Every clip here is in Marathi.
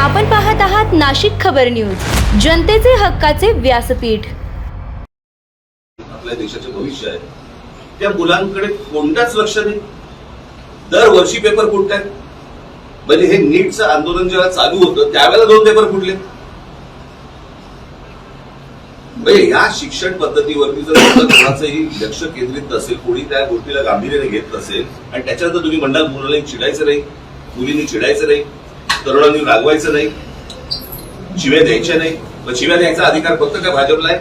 आपण पाहत आहात नाशिक खबर न्यूज, जनतेचे हक्काचे व्यासपीठ. आपल्या देशाचे भविष्य आहे, त्या मुलांकडे कोणताच लक्ष नाही. दरवर्षी पेपर फुटतात. म्हणजे हे नीटचं आंदोलन जेव्हा चालू होतं त्यावेळेला 2 पेपर फुटले. म्हणजे या शिक्षण पद्धतीवरती जर कोणाचंही लक्ष केंद्रित नसेल, कोणी त्या गोष्टीला गांभीर्याने घेत नसेल आणि त्याच्यानंतर तुम्ही मंडळ मुलांनी चिडायचं नाही, मुलींनी चिडायचं नाही, तरुणांनी रागवायचं नाही, शिव्या द्यायच्या नाही. मग शिव्या द्यायचा अधिकार फक्त काय भाजपला आहे?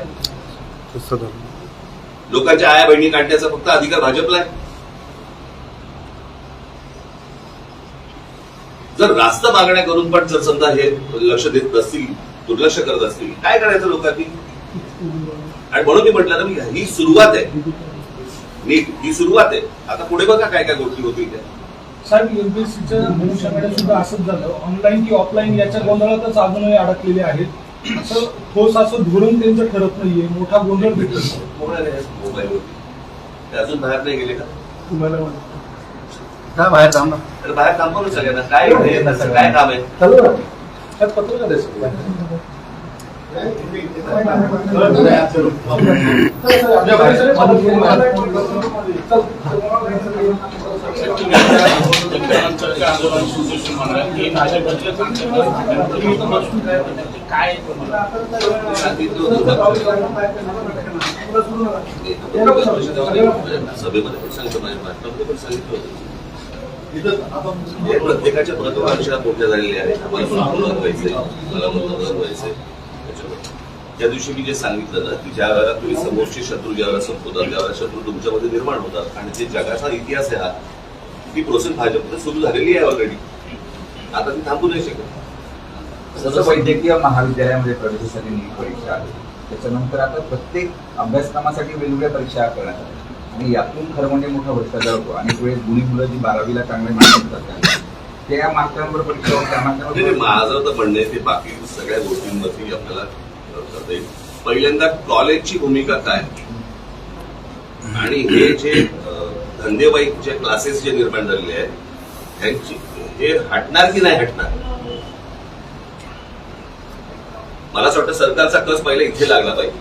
लोकांच्या आया बहिणी काढण्याचा फक्त अधिकार भाजपला आहे? जर रास्त मागण्या करून पण जर समजा हे लक्ष देत नसतील, दुर्लक्ष करत असतील, काय करायचं लोकांनी? आणि म्हणून मी म्हटलं ना, ही सुरुवात आहे. नीट ही सुरुवात आहे. आता पुढे बघा काय काय गोष्टी होतील त्या. साहेब, एमपीएससीच्या भविष्यामध्ये सुद्धा असंच झालं. ऑनलाईन की ऑफलाईन याच्या गोंधळातच अजूनही अडकलेले आहेत. असं ठोस असं धोरण त्यांचं ठरत नाहीये. मोठा गोंधळ भेटतो मोबाईलवरती. ते अजून बाहेर नाही गेले का? तुम्हाला का बाहेर थांबा? तर बाहेर थांबवलं सगळ्यांना. काय काय काम आहे? पत्रकार सभेमध्ये पण सांगितलं, माझ्या भाषणामध्ये पण सांगितलं होतं. प्रत्येकाच्या महत्वाकांक्षा मोठ्या झालेल्या आहेत. आम्हाला महत्वाचं व्हायचंय, मला महत्वाचं व्हायचंय. त्या दिवशी मी जे सांगितलं ना, की ज्या वेळेला तुम्ही समोरचे शत्रू ज्यावेळेला संपवतात, त्यावेळेला शत्रू तुमच्यामध्ये निर्माण होतात. आणि जे जगाचा इतिहास आहे हा, ती प्रोसेस भाजपमध्ये सुरू झालेली आहे ऑलरेडी. आता ती थांबू नाही शकत. जसं वैद्यकीय महाविद्यालयामध्ये प्रवेशासाठी नीट परीक्षा आहे, त्याच्यानंतर आता प्रत्येक अभ्यासक्रमासाठी वेगवेगळ्या परीक्षा करण्यात आल्या आणि यातून खरं म्हणजे मोठा भ्रष्टाचार होतो. आणि वेळेस गुणी मुलं जी 12वीला चांगले मार्क करतात त्या मार्कांवर परीक्षा होते. माझं तर म्हणणं आहे ते बाकी सगळ्या गोष्टींवरती आपल्याला करता येईल. पहिल्यांदा कॉलेजची भूमिका काय आणि हे जे धंदेवाईकचे क्लासेस जे निर्माण झालेले आहेत ह्यांची हे हटणार की नाही हटणार? मला असं वाटतं सरकारचा कस पहिला इथे लागला पाहिजे.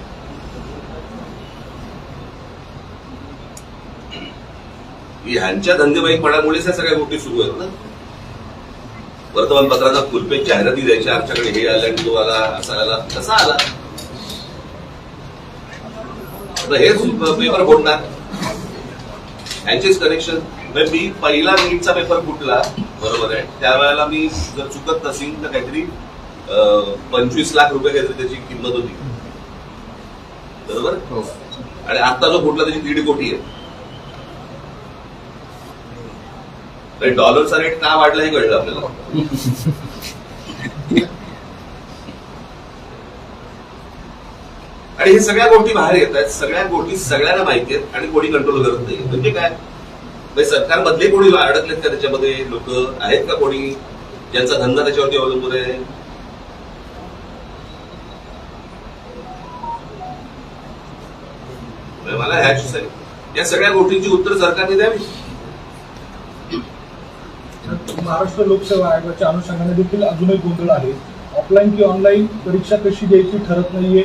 ह्यांच्या धंदेवाईकपणामुळेच या सगळ्या गोष्टी सुरू आहेत ना. वर्तमानपत्रांना फुलपेज जाहिराती द्यायच्या, आमच्याकडे हे आलं आणि तो आला, असा आला, कसा आला. हेच पेपर फोडणार, यांचेच कनेक्शन. मी पहिला नीटचा पेपर फुटला, बरोबर आहे, त्यावेळेला मी जर चुकत नसेल तर काहीतरी 25 लाख रुपये काहीतरी त्याची किंमत होती, बरोबर. आणि आता जो फुटला त्याची 1.5 कोटी आहे. डॉलरचा रेट का वाढला हे कळलं आपल्याला. आणि हे सगळ्या गोष्टी बाहेर येत आहेत, सगळ्या गोष्टी सगळ्यांना माहिती आहेत आणि कोणी कंट्रोल करत नाही. म्हणजे काय, सरकारमधले कोणी अडकलेत का त्याच्यामध्ये? लोक आहेत का कोणी ज्यांचा धंदा त्याच्यावरती अवलंबून आहे? मला या सगळ्या गोष्टींची उत्तर सरकारने द्यावी. महाराष्ट्र लोकसेवा आयोगाच्या अनुषंगाने देखील अजूनही गोंधळ आहे. ऑफलाईन की ऑनलाईन परीक्षा कशी द्यायची ठरत नाहीये.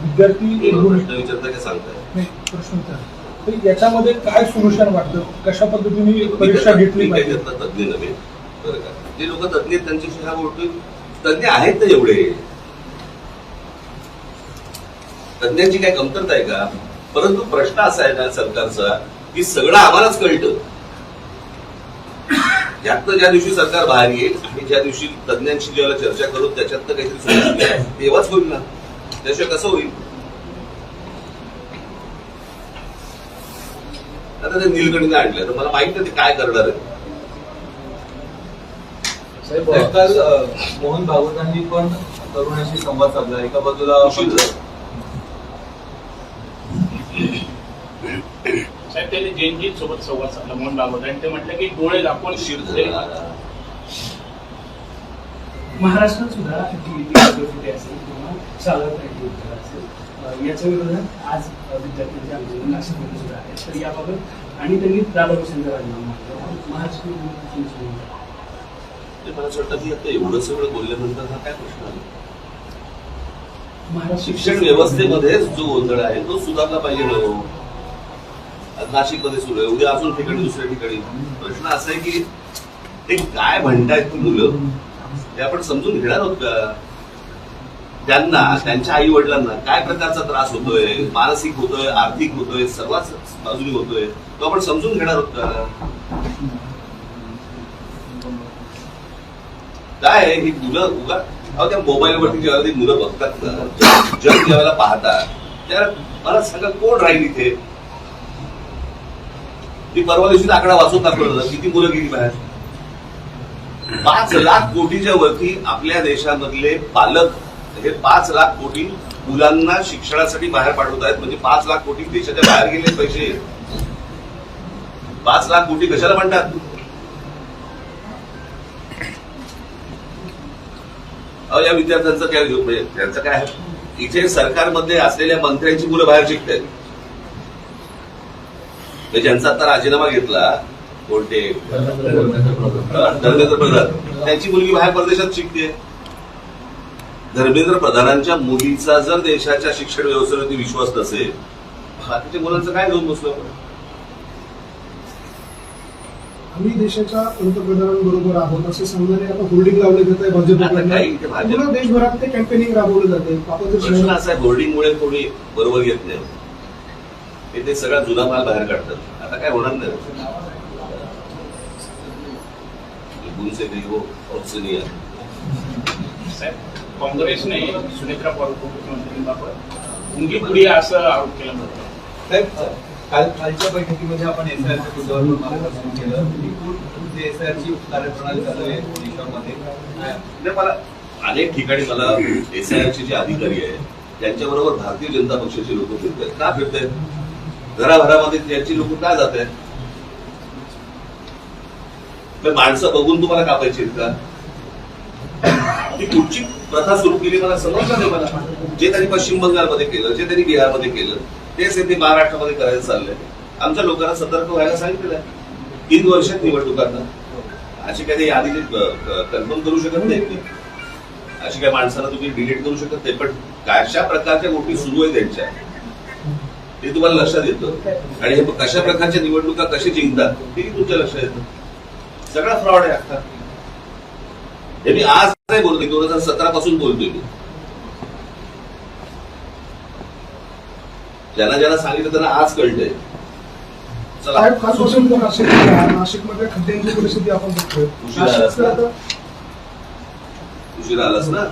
विद्यार्थी प्रश्न विचारता का सांगताय? प्रश्न विचार तर याच्यामध्ये काय सोल्युशन वाटतं? कशा पद्धतीने परीक्षा घेतली पाहिजे? तज्ञ नव्हे बरं का, जे लोक तज्ञ आहेत त्यांच्याशी ह्या गोष्टी तज्ञ आहेत ना. एवढे तज्ञांची काय कमतरता आहे का? परंतु प्रश्न असा आहे ना सरकारचा, की सगळं आम्हालाच कळतं. यातनं ज्या दिवशी सरकार बाहेर येईल आणि ज्या दिवशी तज्ञांशी जेव्हा चर्चा करू त्याच्यातनं काहीतरी सोल्युशन आहे तेव्हाच होईल ना. त्याशिवाय कसं होईल? आता ते नीलकंठीने आणलं तर मला माहित नाही ते काय करणार आहे. साहेब, काल मोहन भागवतांनी पण तरुणांशी संवाद साधला. एका बाजूला साहेब त्यांनी जैनजी सोबत संवाद साधला मोहन भागवत आणि ते म्हटलं की डोळे दाखवून महाराष्ट्रात सुद्धा असेल किंवा शाळा असेल याच्या विरोधात आज विद्यार्थ्यांचे आंदोलन नाशिकमध्ये सुद्धा आहे. तर याबाबत आणि त्यांनी प्रारंभ राजीनामा मागितला. महाराष्ट्र ते मला असं वाटतं की आता एवढं सगळं बोलल्यानंतर हा काय प्रश्न आला. महाराष्ट्र शिक्षण व्यवस्थेमध्येच जो गोंधळ आहे तो सुधारला पाहिजे ना हो. आज नाशिकमध्ये सुरू आहे, उद्या अजून ठिकाणी दुसऱ्या ठिकाणी. प्रश्न असा आहे की ते काय म्हणतायत ती मुलं ते आपण समजून घेणार आहोत का? त्यांना त्यांच्या आई वडिलांना काय प्रकारचा त्रास होतोय, मानसिक होतोय, आर्थिक होतोय, सर्वच बाजूनी होतोय, तो आपण समजून घेणार आहोत का? काय आहे, ही मुलं उगा अहो त्या मोबाईलवरती जेव्हा ती मुलं बघतात ना, जग जेव्हा पाहतात त्याला मला सांगा कोण राहील इथे? ती परवा दिवशी आकडा वाचून दाखवलं किती मुलं गेली बाहेर. 5 लाख कोटीच्या वरती आपल्या देशामधले पालक हे 5 लाख कोटी मुलांना शिक्षणासाठी बाहेर पाठवत आहेत. म्हणजे 5 लाख कोटी देशाच्या बाहेर गेले पैसे. 5 लाख कोटी कशाला म्हणतात? अहो या विद्यार्थ्यांचं काय म्हणजे त्यांचं काय आहे, इथे सरकारमध्ये असलेल्या मंत्र्यांची मुलं बाहेर शिकतात. ज्यांचा आता राजीनामा घेतला कोणते धर्मेंद्र प्रधान, त्यांची मुलगी बाहेर परदेशात शिकते. धर्मेंद्र प्रधानांच्या मुलीचा जर देशाच्या शिक्षण व्यवस्थेवरती विश्वास नसेल, बाकीच्या मुलांचं काय घेऊन बसलो आपण? आम्ही देशाच्या पंतप्रधानांबरोबर आहोत असं सांगणारे आता होर्डिंग लावले जात आहे भाजपकडनं. पूर्ण देशभरात ते कॅम्पेनिंग राबवलं जाते. प्रश्न असा आहे, होर्डिंगमुळे कोणी बरोबर येत नाही. ते सगळा जुना माल बाहेर काढतात. आता काय होणार नाही. गुणसे काही हो औषधीय साहेब, काँग्रेसने सुनेत्रा पवार उपमुख्यमंत्र्यांबाबत मुंगी पुढे असं आरोप केला होता. साहेब, कालच्या बैठकीमध्ये आपण एसआयआरच्या मुद्द्यावर मार्गदर्शन केलं. तुमची एसआयआरची कार्यप्रणाली चालू आहे देशामध्ये. म्हणजे मला अनेक ठिकाणी मला एसआयआरचे जे अधिकारी आहेत त्यांच्याबरोबर भारतीय जनता पक्षाचे लोक फिरतात. का फिरतायत? घराघरामध्ये त्यांची लोक काय जात आहेत? माणसं बघून तुम्हाला कापायची का? ती कुठची प्रथा सुरू केली मला समजलं नाही. मला जे त्यांनी पश्चिम बंगालमध्ये केलं, जे त्यांनी बिहारमध्ये केलं, तेच ते महाराष्ट्रामध्ये करायला चाललंय. आमच्या लोकांना सतर्क व्हायला सांगितलेलं आहे. 3 वर्षात निवडणुकांना अशी काही यादी कन्फर्म करू शकत नाही. अशी काही माणसाला तुम्ही डिलीट करू शकत नाही. पण कशा प्रकारच्या गोष्टी सुरू आहेत त्यांच्या ते तुम्हाला लक्षात येतं. आणि हे कशा प्रकारच्या निवडणुका कशी जिंकतात तेही तुमच्या लक्षात येतं. सगळा फ्रॉड आहे आता. हे मी आज नाही बोलतोय, 2017 पासून बोलतोय मी. ज्यांना सांगितलं त्यांना आज कळतंय. चला नाशिकमध्ये खड्ड्यांची परिस्थिती आपण बघतोय. उशिरा आलास ना.